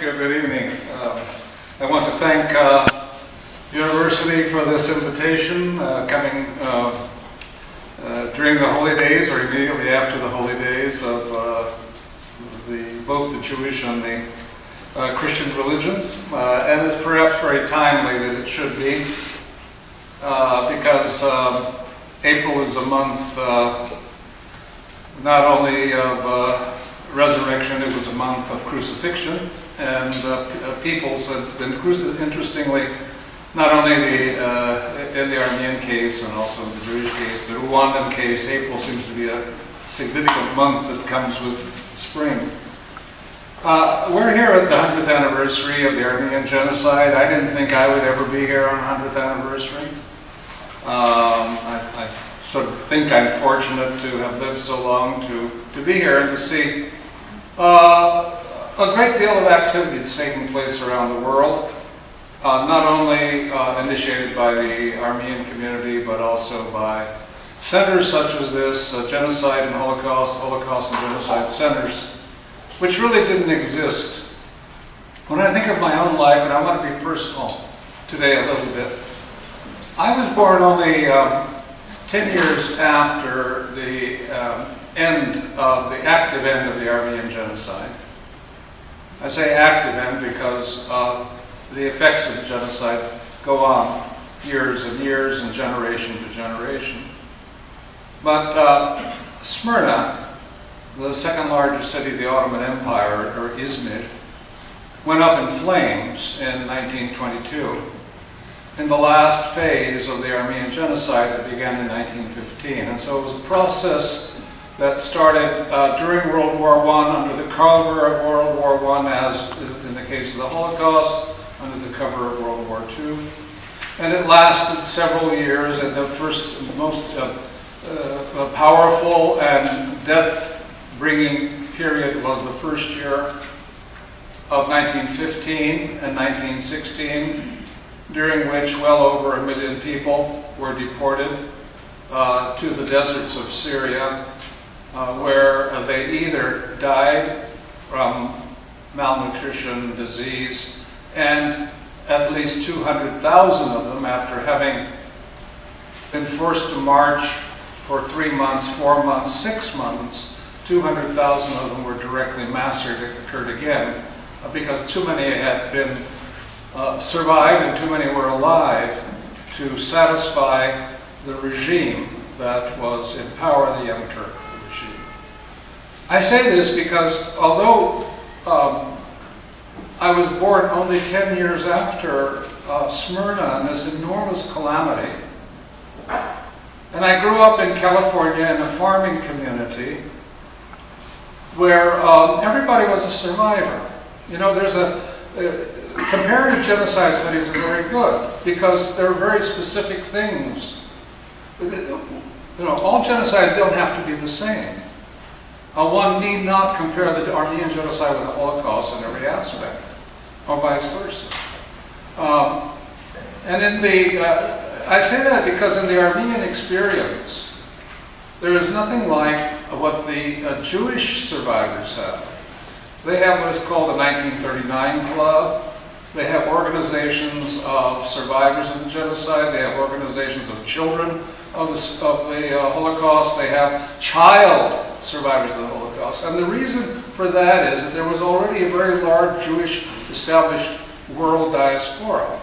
Good evening. I want to thank University for this invitation, coming during the holy days or immediately after the holy days of both the Jewish and the Christian religions. And it's perhaps very timely that it should be, because April is a month not only of resurrection, it was a month of crucifixion, and peoples have been crucified, interestingly, not only in the Armenian case and also in the Jewish case, the Rwandan case. April seems to be a significant month that comes with spring. We're here at the 100th anniversary of the Armenian genocide. I didn't think I would ever be here on 100th anniversary. I sort of think I'm fortunate to have lived so long to be here and to see a great deal of activity that's taking place around the world, not only initiated by the Armenian community, but also by centers such as this, Genocide and Holocaust, Holocaust and Genocide centers, which really didn't exist. When I think of my own life, and I want to be personal today a little bit, I was born only 10 years after the active end of the Armenian genocide. I say active end because the effects of the genocide go on years and years and generation to generation. But Smyrna, the second largest city of the Ottoman Empire, or Izmir, went up in flames in 1922. In the last phase of the Armenian genocide that began in 1915. And so it was a process that started during World War I, under the cover of World War I, as in the case of the Holocaust, under the cover of World War II. And it lasted several years, and the first most powerful and death-bringing period was the first year of 1915 and 1916, during which well over 1 million people were deported to the deserts of Syria, where they either died from malnutrition, disease, and at least 200,000 of them, after having been forced to march for 3 months, 4 months, 6 months, 200,000 of them were directly massacred again, because too many had been survived and too many were alive to satisfy the regime that was in power, the Young Turk regime. I say this because although I was born only 10 years after Smyrna and this enormous calamity, and I grew up in California in a farming community where everybody was a survivor. You know, there's comparative genocide studies are very good because they're very specific things. You know, all genocides don't have to be the same. One need not compare the Armenian genocide with the Holocaust in every aspect, or vice versa. And in the, I say that because in the Armenian experience, there is nothing like what the Jewish survivors have. They have what is called the 1939 Club. They have organizations of survivors of the genocide. They have organizations of children of the Holocaust. They have child survivors of the Holocaust. And the reason for that is that there was already a very large Jewish established world diaspora.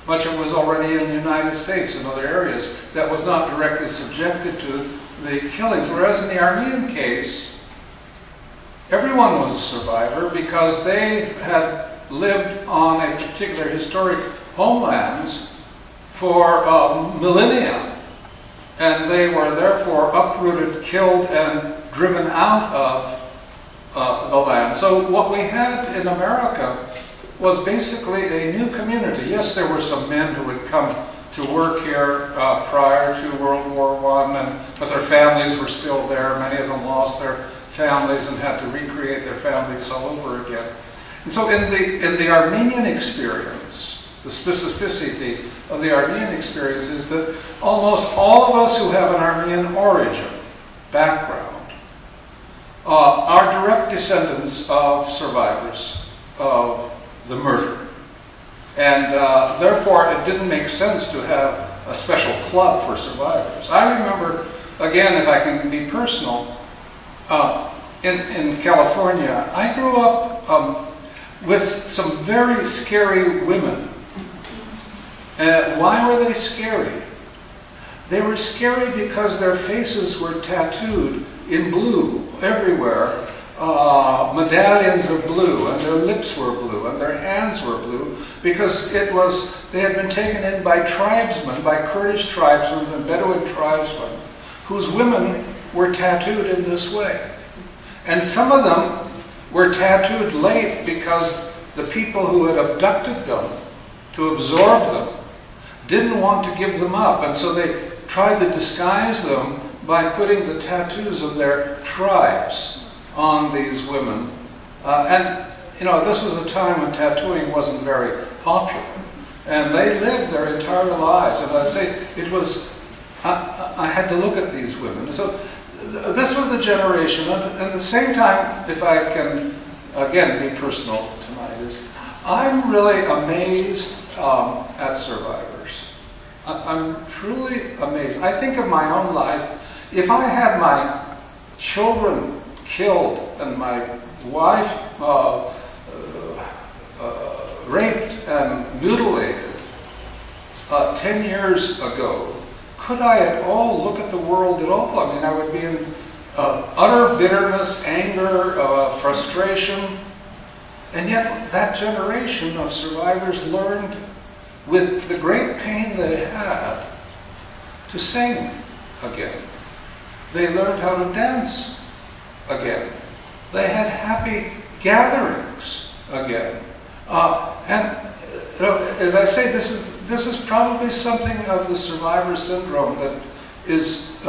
Much of it was already in the United States and other areas that was not directly subjected to the killings. Whereas in the Armenian case, everyone was a survivor because they had lived on a particular historic homelands for millennia. And they were therefore uprooted, killed, and driven out of the land. So what we had in America was basically a new community. Yes, there were some men who had come to work here prior to World War I, but their families were still there. Many of them lost their families and had to recreate their families all over again. And so in the Armenian experience, the specificity of the Armenian experience is that almost all of us who have an Armenian origin, background, are direct descendants of survivors of the murder. And therefore, it didn't make sense to have a special club for survivors. I remember, again, if I can be personal, in California, I grew up with some very scary women. Why were they scary? They were scary because their faces were tattooed in blue everywhere, medallions of blue, and their lips were blue, and their hands were blue, because they had been taken in by tribesmen, by Kurdish tribesmen and Bedouin tribesmen, whose women were tattooed in this way. And some of them were tattooed late because the people who had abducted them to absorb them didn't want to give them up, and so they tried to disguise them by putting the tattoos of their tribes on these women. And you know, this was a time when tattooing wasn't very popular, and they lived their entire lives. And I'd say it was, I had to look at these women. So this was the generation. At the same time, if I can again be personal tonight, is I'm really amazed at survivors. I'm truly amazed. I think of my own life. If I had my children killed and my wife raped and mutilated 10 years ago, could I at all look at the world at all? I mean, I would be in utter bitterness, anger, frustration. And yet that generation of survivors learned, with the great pain they had, to sing again. They learned how to dance again. They had happy gatherings again. And you know, as I say, this is probably something of the survivor syndrome that is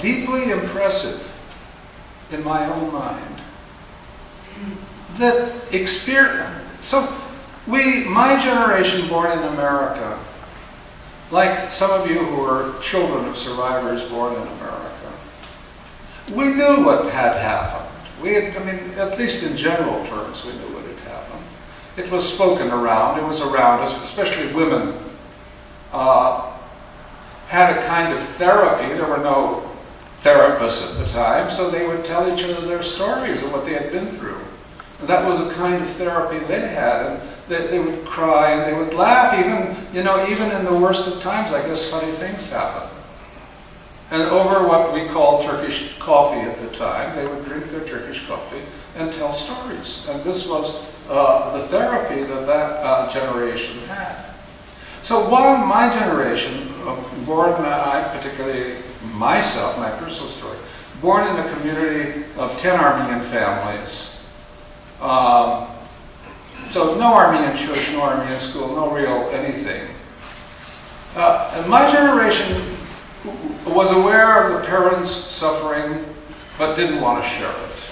deeply impressive in my own mind. That experience. So my generation born in America, like some of you who are children of survivors born in America, we knew what had happened. I mean, at least in general terms, we knew what had happened. It was spoken around, it was around us, especially women had a kind of therapy. There were no therapists at the time, so they would tell each other their stories of what they had been through. And that was a kind of therapy they had, and they would cry and they would laugh. Even in the worst of times, I guess funny things happen. And over what we called Turkish coffee at the time, they would drink their Turkish coffee and tell stories. And this was the therapy that generation had. So while my generation, particularly myself, my personal story, born in a community of 10 Armenian families, so no Armenian church, no Armenian school, no real anything. And my generation was aware of the parents' suffering, but didn't want to share it.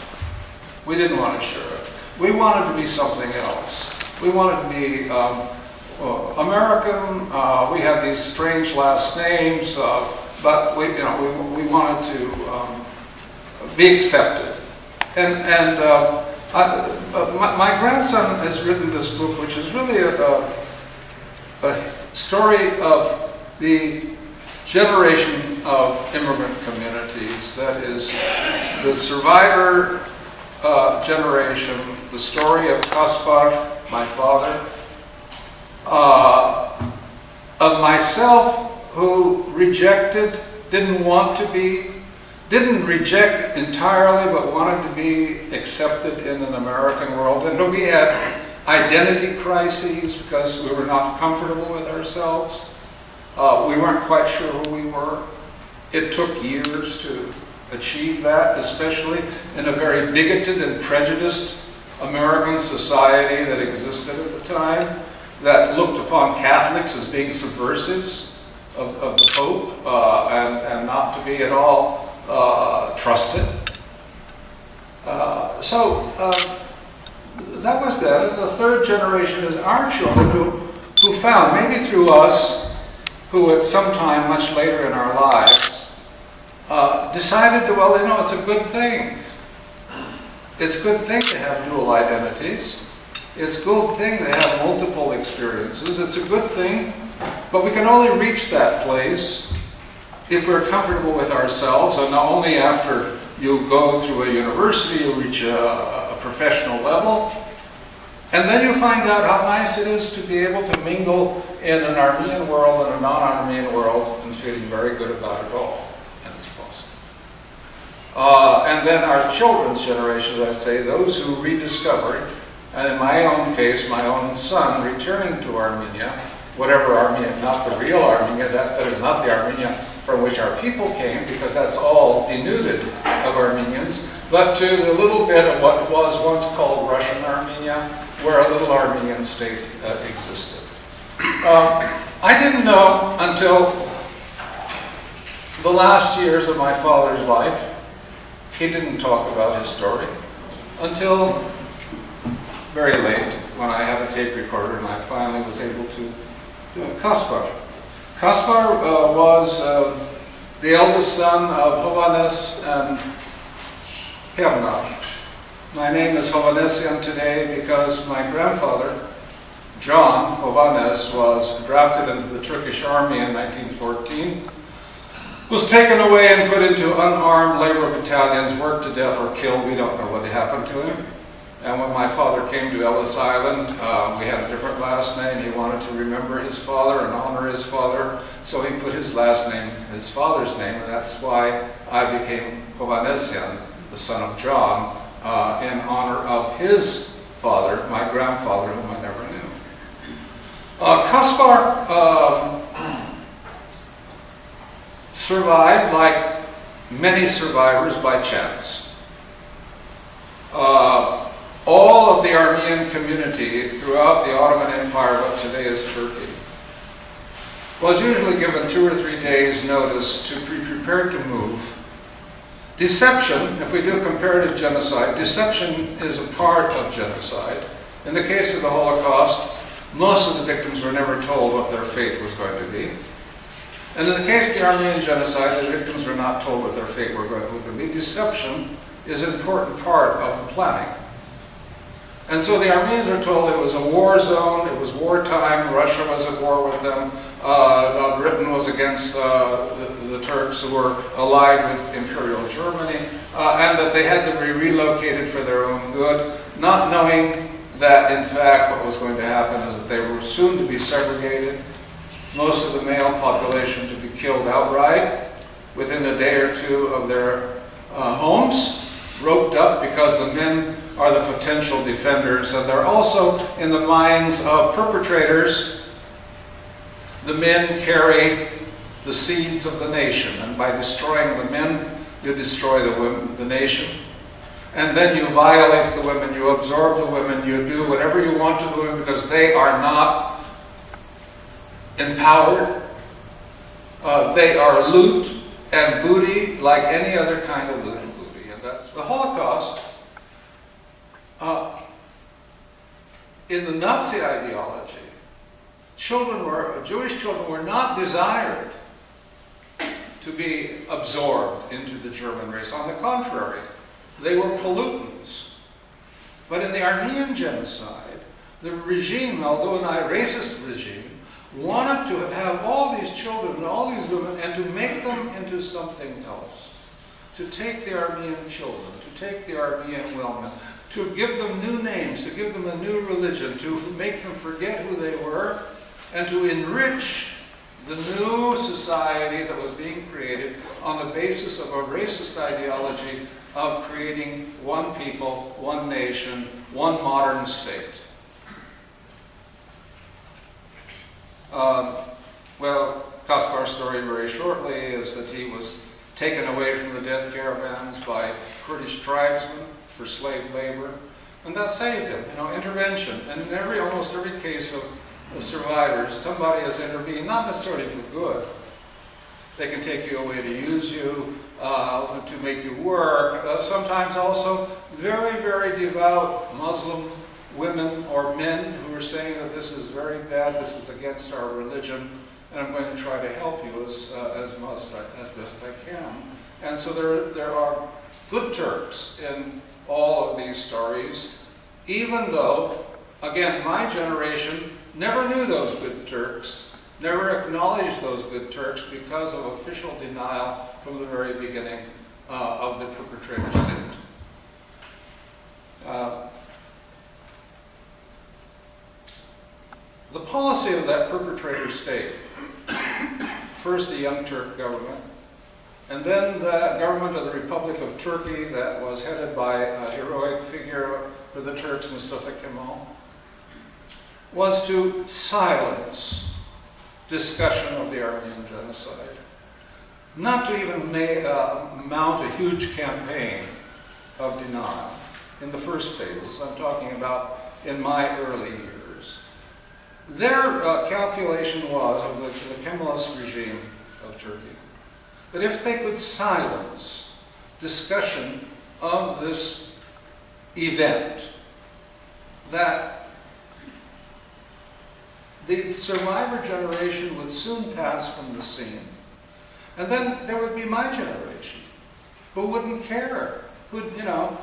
We didn't want to share it. We wanted to be something else. We wanted to be American. We had these strange last names, but we wanted to be accepted. And my grandson has written this book, which is really a story of the generation of immigrant communities. That is the survivor generation, the story of Kaspar, my father, of myself, who rejected, didn't reject entirely, but wanted to be accepted in an American world. And we had identity crises because we were not comfortable with ourselves. We weren't quite sure who we were. It took years to achieve that, especially in a very bigoted and prejudiced American society that existed at the time, that looked upon Catholics as being subversives of the Pope and not to be at all trusted. So that was that. And the third generation is our children who found, maybe through us, who at some time much later in our lives decided that, well, it's a good thing. It's a good thing to have dual identities. It's a good thing to have multiple experiences. It's a good thing, but we can only reach that place if we're comfortable with ourselves, and not only after you go through a university, you reach a professional level, and then you find out how nice it is to be able to mingle in an Armenian world and a non-Armenian world and feeling very good about it all. And it's possible. And then our children's generation, as I say, those who rediscovered, and in my own case, my own son returning to Armenia, whatever Armenia, not the real Armenia, that is not the Armenia from which our people came, because that's all denuded of Armenians, but to the little bit of what was once called Russian Armenia, where a little Armenian state existed. I didn't know until the last years of my father's life. He didn't talk about his story until very late, when I had a tape recorder and I finally was able to do it. Kaspar. Kaspar was the eldest son of Hovannisian and Herna. My name is Hovannisian today because my grandfather, John Hovannisian, was drafted into the Turkish army in 1914, was taken away and put into unarmed labor battalions, worked to death or killed. We don't know what happened to him. And when my father came to Ellis Island, we had a different last name. He wanted to remember his father and honor his father, so he put his last name, his father's name, and that's why I became Hovannisian, the son of John, in honor of his father, my grandfather, whom I never knew. Kaspar survived, like many survivors, by chance. All of the Armenian community throughout the Ottoman Empire, what today is Turkey, was usually given 2 or 3 days notice to be prepared to move. Deception, if we do comparative genocide, deception is a part of genocide. In the case of the Holocaust, most of the victims were never told what their fate was going to be. And in the case of the Armenian genocide, the victims were not told what their fate was going to be. Deception is an important part of the planning. And so the Armenians are told it was a war zone, it was wartime, Russia was at war with them, Britain was against the Turks who were allied with Imperial Germany, and that they had to be relocated for their own good, not knowing that in fact what was going to happen is that they were soon to be segregated, most of the male population to be killed outright within a day or two of their homes, roped up, because the men are the potential defenders, and they're also in the minds of perpetrators. The men carry the seeds of the nation, and by destroying the men, you destroy the women, the nation. And then you violate the women, you absorb the women, you do whatever you want to the women because they are not empowered. They are loot and booty like any other kind of loot and booty. And that's the Holocaust. In the Nazi ideology, Jewish children were not desired to be absorbed into the German race. On the contrary, they were pollutants. But in the Armenian genocide, the regime, although a racist regime, wanted to have all these children and all these women and to make them into something else. To take the Armenian children, to take the Armenian women, to give them new names, to give them a new religion, to make them forget who they were, and to enrich the new society that was being created on the basis of a racist ideology of creating one people, one nation, one modern state. Well, Kaspar's story very shortly is that he was taken away from the death caravans by Kurdish tribesmen for slave labor, and that saved him, intervention. And in almost every case of the survivors, somebody has intervened, not necessarily for good. They can take you away to use you, to make you work. Sometimes also very, very devout Muslim women or men who are saying that this is very bad, this is against our religion, and I'm going to try to help you as best I can. And so there are good Turks in all of these stories, even though again, my generation never knew those good Turks, never acknowledged those good Turks because of official denial from the very beginning of the perpetrator state. The policy of that perpetrator state, first the Young Turk government, and then the government of the Republic of Turkey that was headed by a heroic figure for the Turks, Mustafa Kemal, was to silence discussion of the Armenian genocide, not to even mount a huge campaign of denial in the first phases. I'm talking about in my early years. Their calculation was, of the Kemalist regime of Turkey, that if they could silence discussion of this event, that the survivor generation would soon pass from the scene. And then there would be my generation, who wouldn't care, who'd, you know,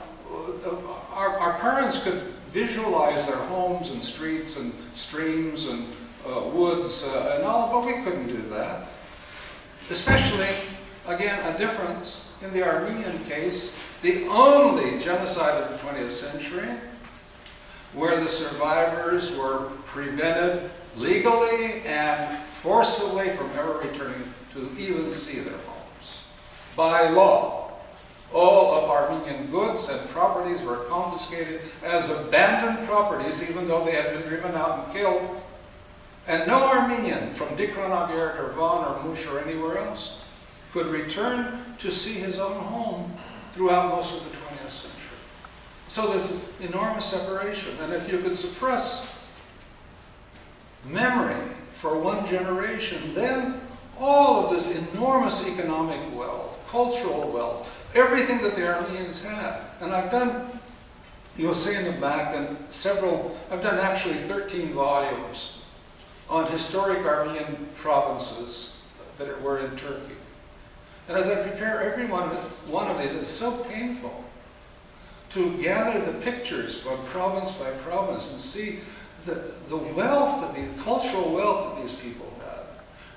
our parents could visualize their homes and streets and streams and woods and all, but we couldn't do that. Especially, again, a difference in the Armenian case, the only genocide of the 20th century, where the survivors were prevented legally and forcibly from ever returning to even see their homes. By law, all of Armenian goods and properties were confiscated as abandoned properties, even though they had been driven out and killed. And no Armenian from Dikranagert or Van or Mush or anywhere else could return to see his own home throughout most of the 20th century. So there's an enormous separation. And if you could suppress memory for one generation, then all of this enormous economic wealth, cultural wealth, everything that the Armenians had. And I've done, you'll see in the back, and I've done actually 13 volumes on historic Armenian provinces that were in Turkey. And as I prepare every one of these, it's so painful to gather the pictures from province by province and see the wealth, the cultural wealth that these people had.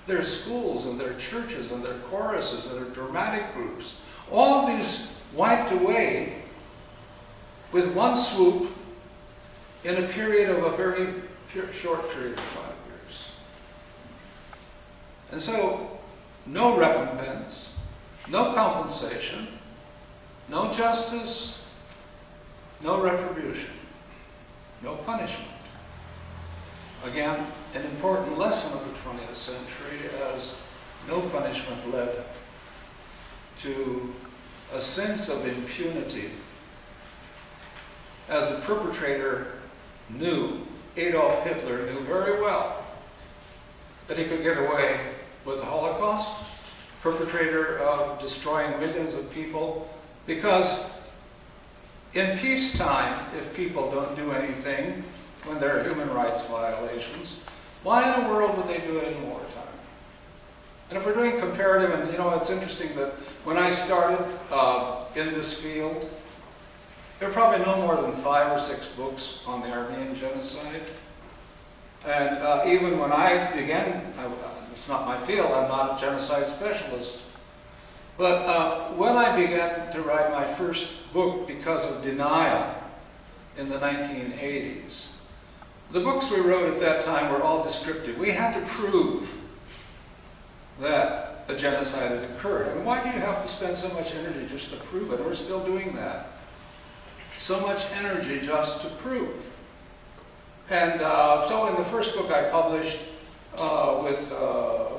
Their schools and their churches and their choruses and their dramatic groups. All of these wiped away with one swoop in a period of a very short period of 5 years. And so, no recompense, no compensation, no justice, no retribution, no punishment. Again, an important lesson of the 20th century, as no punishment led to a sense of impunity. As the perpetrator knew, Adolf Hitler knew very well that he could get away with the Holocaust, perpetrator of destroying millions of people, because in peacetime, if people don't do anything, when there are human rights violations, why in the world would they do it in wartime? And if we're doing comparative, and you know, it's interesting that when I started in this field, there were probably no more than 5 or 6 books on the Armenian genocide. And even when I began, it's not my field, I'm not a genocide specialist. But when I began to write my first book because of denial in the 1980s, the books we wrote at that time were all descriptive. We had to prove that a genocide had occurred. And why do you have to spend so much energy just to prove it? We're still doing that. So much energy just to prove. And so in the first book I published with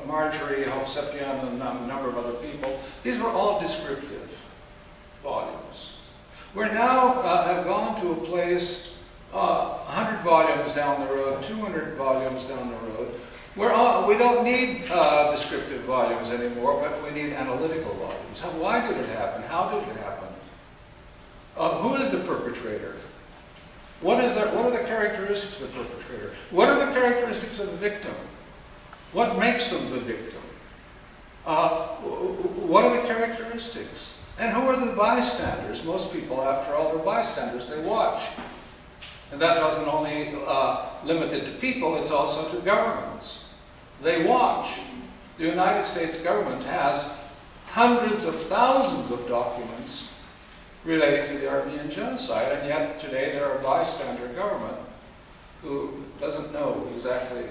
Marjorie Hovannisian and a number of other people, these were all descriptive volumes. We're now have gone to a place 100 volumes down the road, 200 volumes down the road. We don't need descriptive volumes anymore, but we need analytical volumes. Why did it happen? How did it happen? Who is the perpetrator? What are the characteristics of the perpetrator? What are the characteristics of the victim? What makes them the victim? What are the characteristics? And who are the bystanders? Most people, after all, are bystanders. They watch. And that doesn't only limit it to people, it's also to governments. They watch. The United States government has hundreds of thousands of documents relating to the Armenian genocide, and yet today they're a bystander government who doesn't know exactly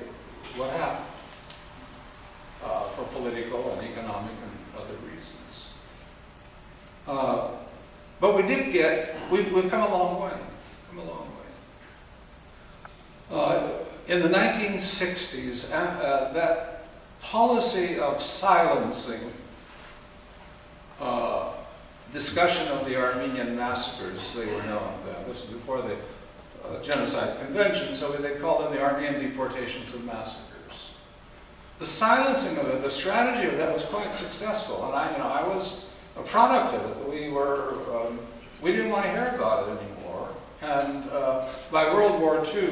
what happened for political and economic and other reasons. But we did get, we've come a long way, in the 1960s, that policy of silencing discussion of the Armenian massacres, as they were known then. This was before the Genocide Convention, so they called them the Armenian deportations and massacres. The silencing of it, the strategy of that was quite successful, and I was a product of it. We didn't want to hear about it anymore, and by World War II,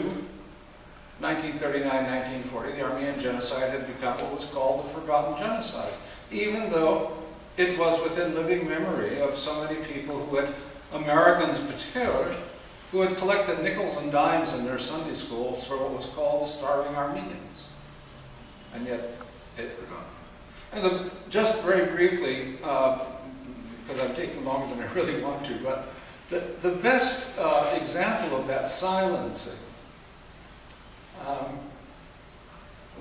1939-1940, the Armenian genocide had become what was called the forgotten genocide, even though it was within living memory of so many people who had, Americans in particular, who had collected nickels and dimes in their Sunday schools for what was called the starving Armenians. And yet, it forgotten. And just very briefly, because I'm taking longer than I really want to, but the best example of that silencing,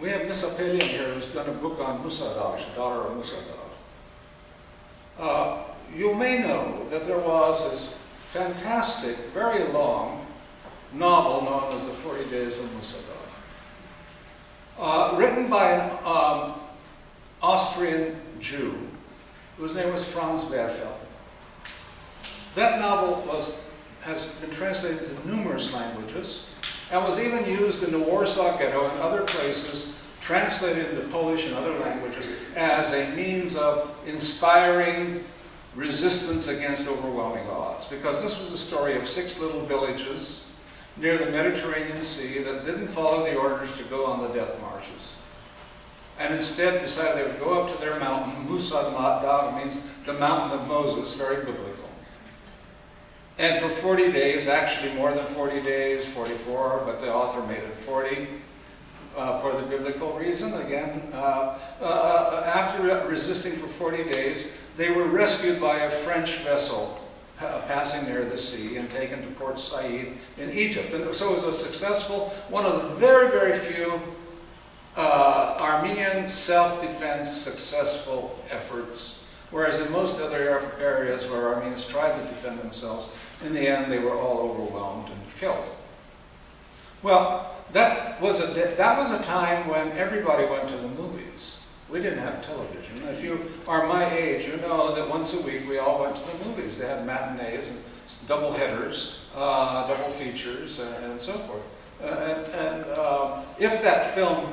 we have Miss Apelian here who's done a book on Musadagh, daughter of Musadagh. You may know that there was this fantastic, very long novel known as The 40 Days of Musadagh, written by an Austrian Jew whose name was Franz Werfel. That novel has been translated into numerous languages and was even used in the Warsaw Ghetto and other places, translated into Polish and other languages as a means of inspiring resistance against overwhelming odds. Because this was a story of 6 little villages near the Mediterranean Sea that didn't follow the orders to go on the death marches, and instead decided they would go up to their mountain. Musadagh means the mountain of Moses, very biblical. And for 40 days, actually more than 40 days, 44, but the author made it 40 for the biblical reason. Again, after resisting for 40 days, they were rescued by a French vessel passing near the sea and taken to Port Said in Egypt. And so it was a successful, one of the very, very few Armenian self-defense successful efforts, whereas in most other areas where Armenians tried to defend themselves, in the end they were all overwhelmed and killed. Well, that was a time when everybody went to the movies. We didn't have television. If you are my age, you know that once a week we all went to the movies. They had matinees and double headers, double features, and so forth. If that film